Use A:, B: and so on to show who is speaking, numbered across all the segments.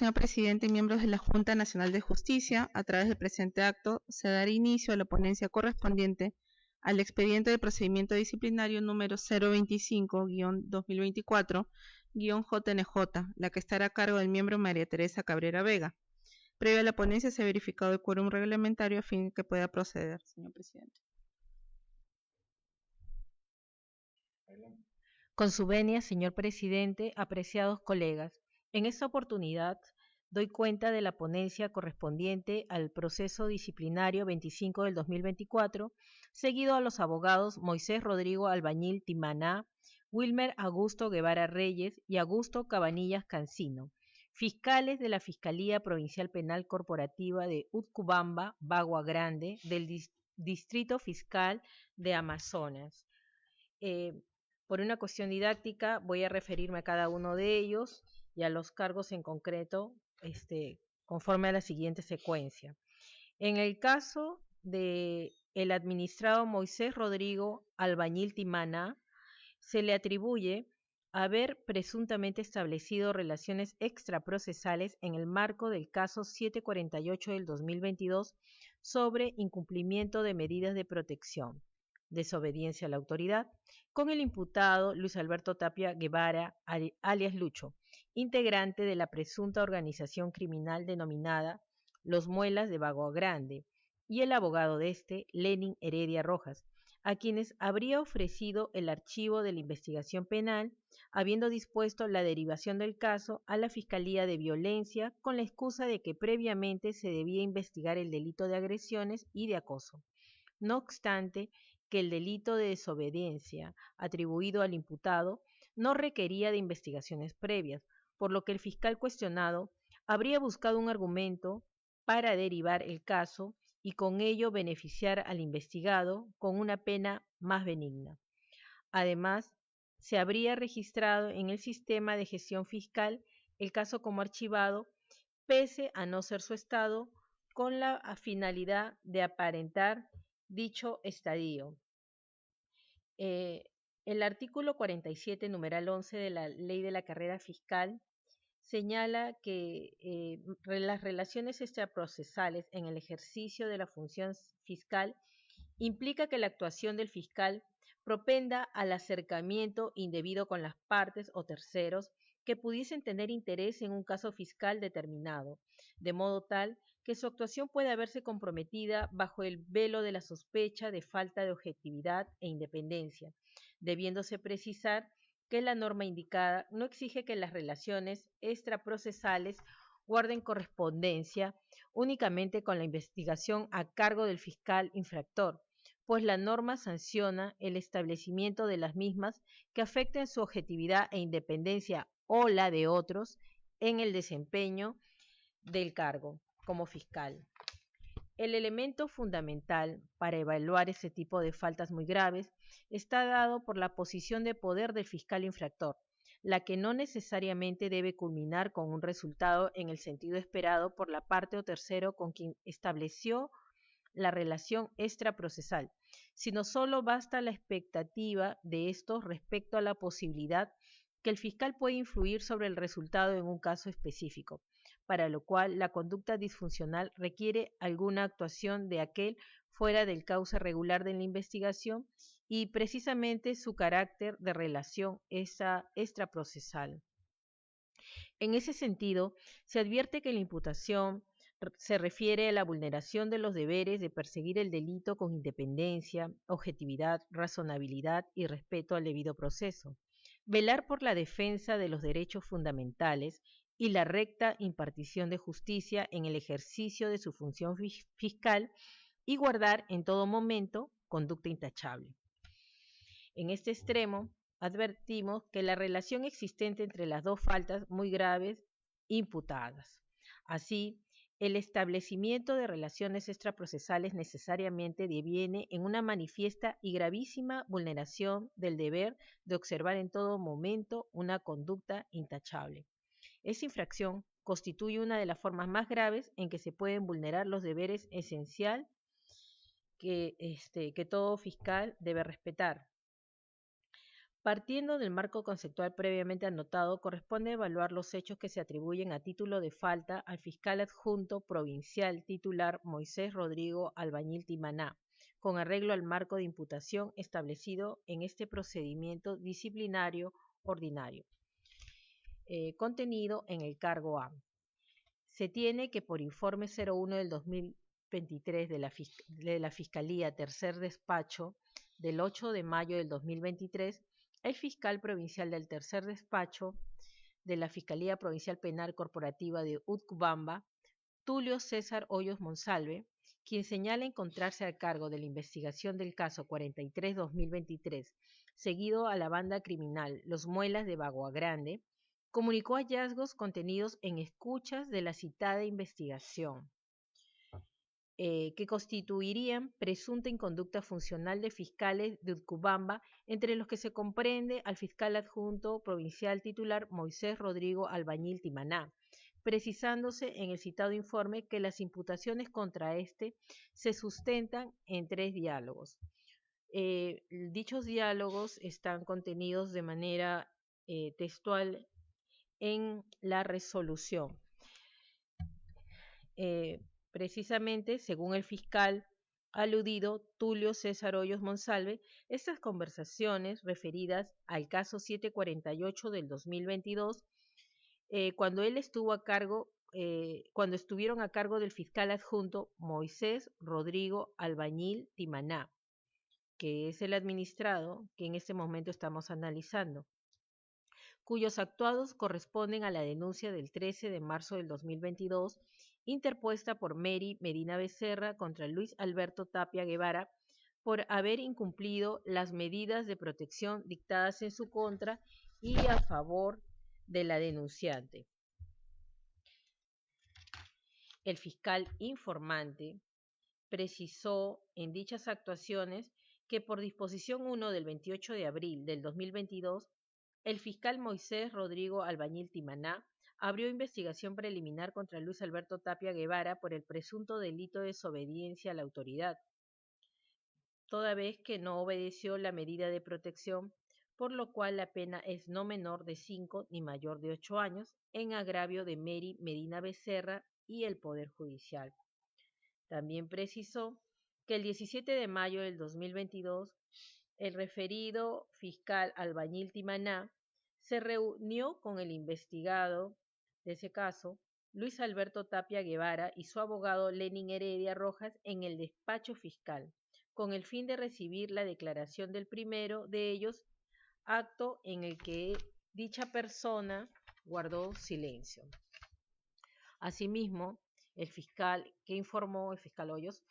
A: señor presidente y miembros de la Junta Nacional de Justicia, a través del presente acto, se dará inicio a la ponencia correspondiente al expediente de procedimiento disciplinario número 025-2024-JNJ, la que estará a cargo del miembro María Teresa Cabrera Vega. Previo a la ponencia se ha verificado el quórum reglamentario a fin de que pueda proceder, señor presidente.
B: Con su venia, señor presidente, apreciados colegas, en esta oportunidad doy cuenta de la ponencia correspondiente al proceso disciplinario 25 del 2024, seguido a los abogados Moisés Rodrigo Albañil Timaná, Wilmer Augusto Guevara Reyes y Augusto Cabanillas Cancino, fiscales de la Fiscalía Provincial Penal Corporativa de Utcubamba, Bagua Grande, del Distrito Fiscal de Amazonas. Por una cuestión didáctica voy a referirme a cada uno de ellos y a los cargos en concreto conforme a la siguiente secuencia. En el caso del administrado Moisés Rodrigo Albañil Timaná, se le atribuye haber presuntamente establecido relaciones extraprocesales en el marco del caso 748 del 2022 sobre incumplimiento de medidas de protección, desobediencia a la autoridad, con el imputado Luis Alberto Tapia Guevara, alias Lucho, integrante de la presunta organización criminal denominada Los Muelas de Bagua Grande, y el abogado de Lenin Heredia Rojas, a quienes habría ofrecido el archivo de la investigación penal, habiendo dispuesto la derivación del caso a la Fiscalía de Violencia con la excusa de que previamente se debía investigar el delito de agresiones y de acoso. No obstante, que el delito de desobediencia atribuido al imputado no requería de investigaciones previas, por lo que el fiscal cuestionado habría buscado un argumento para derivar el caso y con ello beneficiar al investigado con una pena más benigna. Además, se habría registrado en el sistema de gestión fiscal el caso como archivado, pese a no ser su estado, con la finalidad de aparentar dicho estadio. El artículo 47, numeral 11 de la Ley de la Carrera Fiscal señala que las relaciones extraprocesales en el ejercicio de la función fiscal implica que la actuación del fiscal propenda al acercamiento indebido con las partes o terceros que pudiesen tener interés en un caso fiscal determinado, de modo tal que su actuación pueda verse comprometida bajo el velo de la sospecha de falta de objetividad e independencia, debiéndose precisar que la norma indicada no exige que las relaciones extraprocesales guarden correspondencia únicamente con la investigación a cargo del fiscal infractor, pues la norma sanciona el establecimiento de las mismas que afecten su objetividad e independencia o la de otros en el desempeño del cargo como fiscal. El elemento fundamental para evaluar ese tipo de faltas muy graves está dado por la posición de poder del fiscal infractor, la que no necesariamente debe culminar con un resultado en el sentido esperado por la parte o tercero con quien estableció la relación extraprocesal, sino solo basta la expectativa de estos respecto a la posibilidad que el fiscal puede influir sobre el resultado en un caso específico, para lo cual la conducta disfuncional requiere alguna actuación de aquel fuera del cauce regular de la investigación y precisamente su carácter de relación extraprocesal. En ese sentido, se advierte que la imputación se refiere a la vulneración de los deberes de perseguir el delito con independencia, objetividad, razonabilidad y respeto al debido proceso, velar por la defensa de los derechos fundamentales y la recta impartición de justicia en el ejercicio de su función fiscal y guardar en todo momento conducta intachable. En este extremo, advertimos que la relación existente entre las dos faltas muy graves imputadas. Así, el establecimiento de relaciones extraprocesales necesariamente deviene en una manifiesta y gravísima vulneración del deber de observar en todo momento una conducta intachable. Esa infracción constituye una de las formas más graves en que se pueden vulnerar los deberes esenciales que todo fiscal debe respetar. Partiendo del marco conceptual previamente anotado, corresponde evaluar los hechos que se atribuyen a título de falta al fiscal adjunto provincial titular Moisés Rodrigo Albañil Timaná, con arreglo al marco de imputación establecido en este procedimiento disciplinario ordinario, contenido en el cargo A. Se tiene que por informe 01 del 2023 de la Fiscalía Tercer Despacho del 8 de mayo del 2023, el fiscal provincial del Tercer Despacho de la Fiscalía Provincial Penal Corporativa de Utcubamba, Tulio César Hoyos Monsalve, quien señala encontrarse a cargo de la investigación del caso 43-2023, seguido a la banda criminal Los Muelas de Bagua Grande, comunicó hallazgos contenidos en escuchas de la citada investigación, que constituirían presunta inconducta funcional de fiscales de Utcubamba, entre los que se comprende al fiscal adjunto provincial titular Moisés Rodrigo Albañil Timaná, precisándose en el citado informe que las imputaciones contra este se sustentan en 3 diálogos. Dichos diálogos están contenidos de manera textual en la resolución. Precisamente, según el fiscal aludido Tulio César Hoyos Monsalve, estas conversaciones referidas al caso 748 del 2022, cuando estuvieron a cargo del fiscal adjunto Moisés Rodrigo Albañil Timaná, que es el administrado que en este momento estamos analizando, cuyos actuados corresponden a la denuncia del 13 de marzo del 2022 interpuesta por Mary Medina Becerra contra Luis Alberto Tapia Guevara por haber incumplido las medidas de protección dictadas en su contra y a favor de la denunciante. El fiscal informante precisó en dichas actuaciones que por disposición 1 del 28 de abril del 2022, el fiscal Moisés Rodrigo Albañil Timaná abrió investigación preliminar contra Luis Alberto Tapia Guevara por el presunto delito de desobediencia a la autoridad, toda vez que no obedeció la medida de protección, por lo cual la pena es no menor de 5 ni mayor de 8 años, en agravio de Mary Medina Becerra y el Poder Judicial. También precisó que el 17 de mayo del 2022, el referido fiscal Albañil Timaná se reunió con el investigado de ese caso, Luis Alberto Tapia Guevara, y su abogado Lenin Heredia Rojas en el despacho fiscal, con el fin de recibir la declaración del primero de ellos, acto en el que dicha persona guardó silencio. Asimismo, el fiscal Hoyos,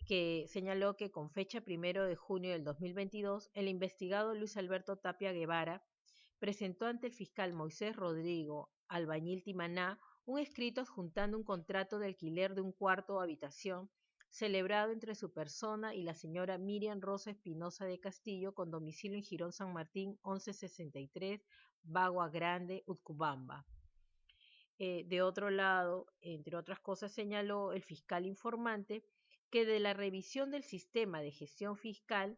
B: que señaló que con fecha 1 de junio del 2022, el investigado Luis Alberto Tapia Guevara presentó ante el fiscal Moisés Rodrigo Albañil Timaná un escrito adjuntando un contrato de alquiler de un cuarto o habitación celebrado entre su persona y la señora Miriam Rosa Espinosa de Castillo, con domicilio en Jirón San Martín 1163, Bagua Grande, Utcubamba. De otro lado, entre otras cosas, señaló el fiscal informante que de la revisión del sistema de gestión fiscal,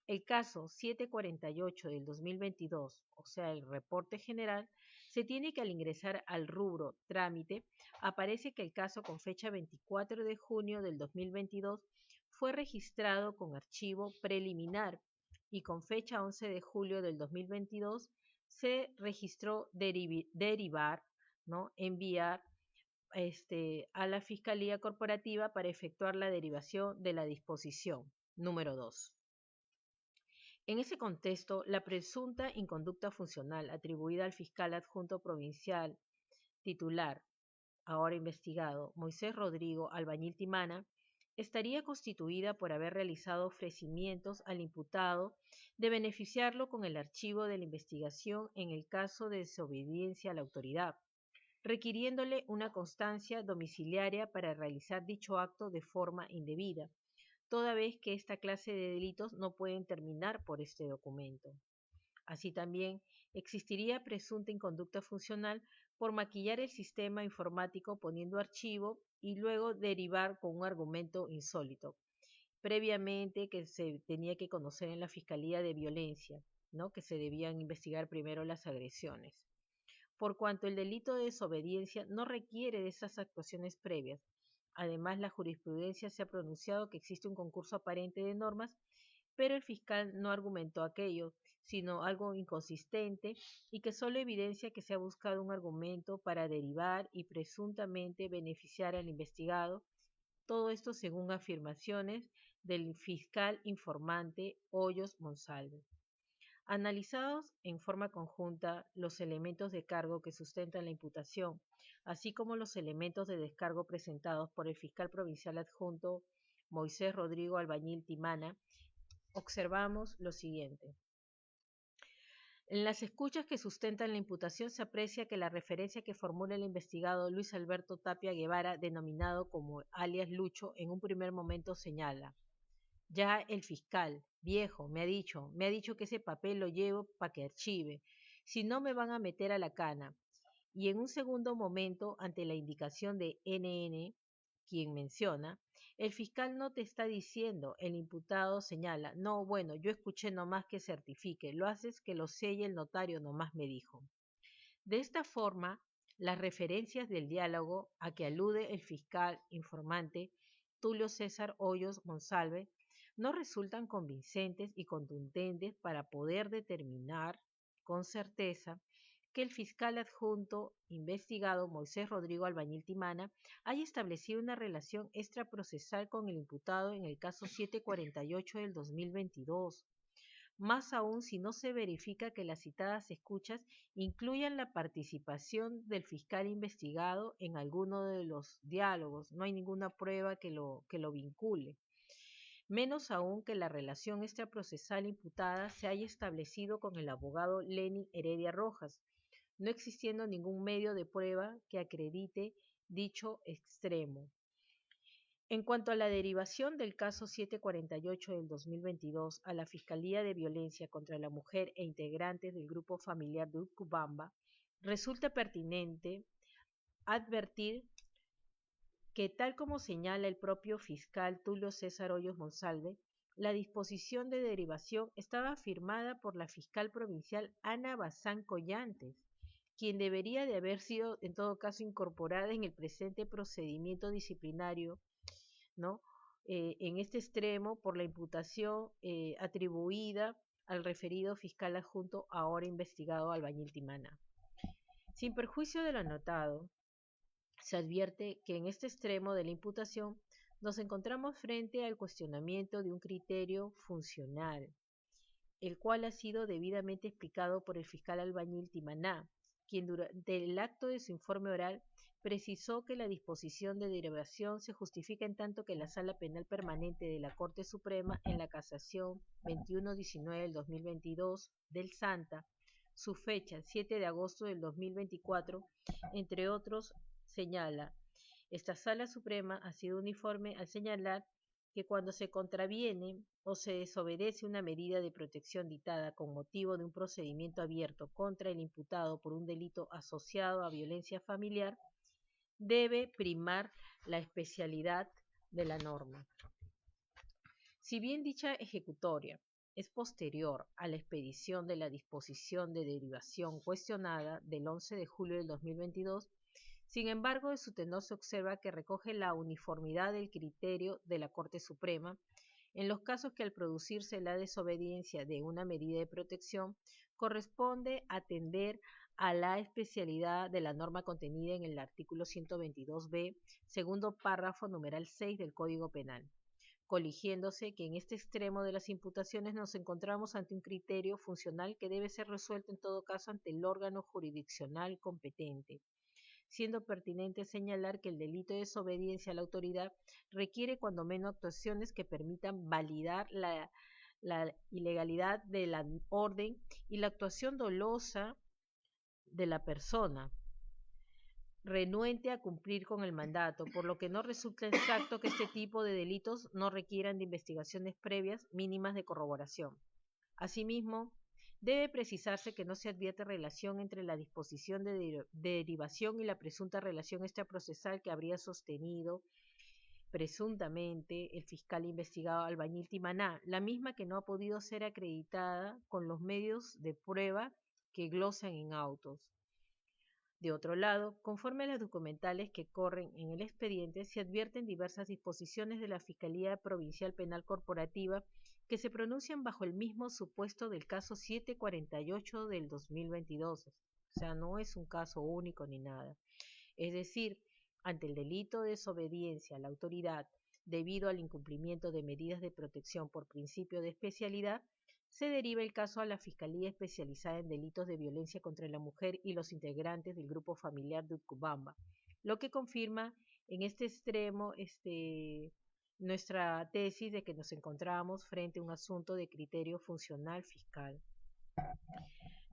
B: el caso 748 del 2022, o sea, el reporte general, se tiene que al ingresar al rubro trámite, aparece que el caso con fecha 24 de junio del 2022 fue registrado con archivo preliminar y con fecha 11 de julio del 2022 se registró derivar, ¿no? Enviar a la Fiscalía Corporativa para efectuar la derivación de la disposición número 2. En ese contexto, la presunta inconducta funcional atribuida al fiscal adjunto provincial titular, ahora investigado, Moisés Rodrigo Albañil Timaná, estaría constituida por haber realizado ofrecimientos al imputado de beneficiarlo con el archivo de la investigación en el caso de desobediencia a la autoridad, requiriéndole una constancia domiciliaria para realizar dicho acto de forma indebida, toda vez que esta clase de delitos no pueden terminar por este documento. Así también existiría presunta inconducta funcional por maquillar el sistema informático poniendo archivo y luego derivar con un argumento insólito, previamente que se tenía que conocer en la Fiscalía de Violencia, ¿no? Que se debían investigar primero las agresiones. Por cuanto el delito de desobediencia no requiere de esas actuaciones previas. Además, la jurisprudencia se ha pronunciado que existe un concurso aparente de normas, pero el fiscal no argumentó aquello, sino algo inconsistente y que solo evidencia que se ha buscado un argumento para derivar y presuntamente beneficiar al investigado, todo esto según afirmaciones del fiscal informante Hoyos Monsalve. Analizados en forma conjunta los elementos de cargo que sustentan la imputación, así como los elementos de descargo presentados por el fiscal provincial adjunto Moisés Rodrigo Albañil Timana, observamos lo siguiente. En las escuchas que sustentan la imputación se aprecia que la referencia que formula el investigado Luis Alberto Tapia Guevara, denominado como alias Lucho, en un primer momento señala: ya el fiscal, viejo, me ha dicho que ese papel lo llevo para que archive, si no me van a meter a la cana. Y en un segundo momento, ante la indicación de NN, quien menciona, el fiscal no te está diciendo, el imputado señala, no, bueno, yo escuché nomás que certifique, lo haces que lo selle el notario nomás me dijo. De esta forma, las referencias del diálogo a que alude el fiscal informante Tulio César Hoyos Monsalve no resultan convincentes y contundentes para poder determinar con certeza que el fiscal adjunto investigado Moisés Rodrigo Albañil Timana haya establecido una relación extraprocesal con el imputado en el caso 748 del 2022, más aún si no se verifica que las citadas escuchas incluyan la participación del fiscal investigado en alguno de los diálogos. No hay ninguna prueba que lo vincule. Menos aún que la relación extraprocesal imputada se haya establecido con el abogado Lenin Heredia Rojas, no existiendo ningún medio de prueba que acredite dicho extremo. En cuanto a la derivación del caso 748 del 2022 a la Fiscalía de Violencia contra la Mujer e integrantes del grupo familiar de Utcubamba, resulta pertinente advertir que, tal como señala el propio fiscal Tulio César Hoyos Monsalve, la disposición de derivación estaba firmada por la fiscal provincial Ana Bazán Collantes, quien debería de haber sido en todo caso incorporada en el presente procedimiento disciplinario, ¿no? En este extremo por la imputación atribuida al referido fiscal adjunto ahora investigado Albañil Timana. Sin perjuicio de lo anotado, se advierte que en este extremo de la imputación nos encontramos frente al cuestionamiento de un criterio funcional, el cual ha sido debidamente explicado por el fiscal Albañil Timaná, quien durante el acto de su informe oral precisó que la disposición de derivación se justifica en tanto que la Sala Penal Permanente de la Corte Suprema en la Casación 2119 del 2022 del Santa, su fecha 7 de agosto del 2024, entre otros, señala: esta Sala Suprema ha sido uniforme al señalar que cuando se contraviene o se desobedece una medida de protección dictada con motivo de un procedimiento abierto contra el imputado por un delito asociado a violencia familiar, debe primar la especialidad de la norma. Si bien dicha ejecutoria es posterior a la expedición de la disposición de derivación cuestionada del 11 de julio del 2022, sin embargo, de su tenor se observa que recoge la uniformidad del criterio de la Corte Suprema en los casos que al producirse la desobediencia de una medida de protección corresponde atender a la especialidad de la norma contenida en el artículo 122b, segundo párrafo numeral 6 del Código Penal, coligiéndose que en este extremo de las imputaciones nos encontramos ante un criterio funcional que debe ser resuelto en todo caso ante el órgano jurisdiccional competente, siendo pertinente señalar que el delito de desobediencia a la autoridad requiere cuando menos actuaciones que permitan validar la ilegalidad de la orden y la actuación dolosa de la persona renuente a cumplir con el mandato, por lo que no resulta exacto que este tipo de delitos no requieran de investigaciones previas mínimas de corroboración. Asimismo, debe precisarse que no se advierte relación entre la disposición de derivación y la presunta relación extraprocesal que habría sostenido presuntamente el fiscal investigado Albañil Timaná, la misma que no ha podido ser acreditada con los medios de prueba que glosan en autos. De otro lado, conforme a las documentales que corren en el expediente, se advierten diversas disposiciones de la Fiscalía Provincial Penal Corporativa que se pronuncian bajo el mismo supuesto del caso 748 del 2022. O sea, no es un caso único ni nada. Es decir, ante el delito de desobediencia a la autoridad debido al incumplimiento de medidas de protección por principio de especialidad, se deriva el caso a la Fiscalía Especializada en Delitos de Violencia contra la Mujer y los integrantes del grupo familiar de Utcubamba, lo que confirma en este extremo nuestra tesis de que nos encontramos frente a un asunto de criterio funcional fiscal.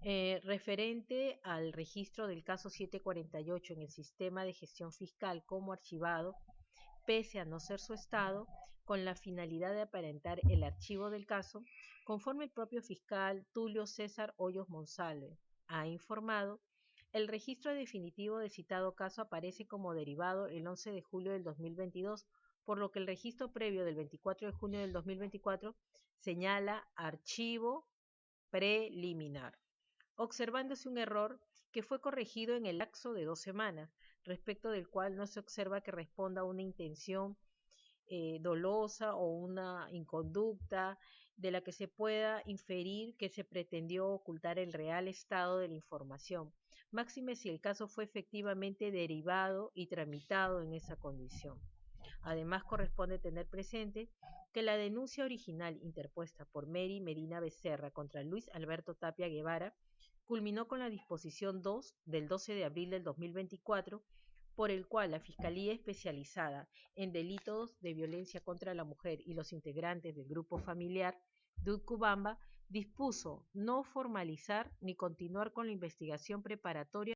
B: Referente al registro del caso 748 en el sistema de gestión fiscal como archivado, pese a no ser su estado, con la finalidad de aparentar el archivo del caso, conforme el propio fiscal Tulio César Hoyos Monsalve ha informado, el registro definitivo del citado caso aparece como derivado el 11 de julio del 2022, por lo que el registro previo del 24 de junio del 2024 señala archivo preliminar, observándose un error que fue corregido en el lapso de 2 semanas, respecto del cual no se observa que responda a una intención dolosa o una inconducta de la que se pueda inferir que se pretendió ocultar el real estado de la información, máxime si el caso fue efectivamente derivado y tramitado en esa condición. Además, corresponde tener presente que la denuncia original interpuesta por Mary Medina Becerra contra Luis Alberto Tapia Guevara culminó con la disposición 2 del 12 de abril del 2024, por el cual la Fiscalía Especializada en Delitos de Violencia contra la Mujer y los integrantes del grupo familiar de Utcubamba dispuso no formalizar ni continuar con la investigación preparatoria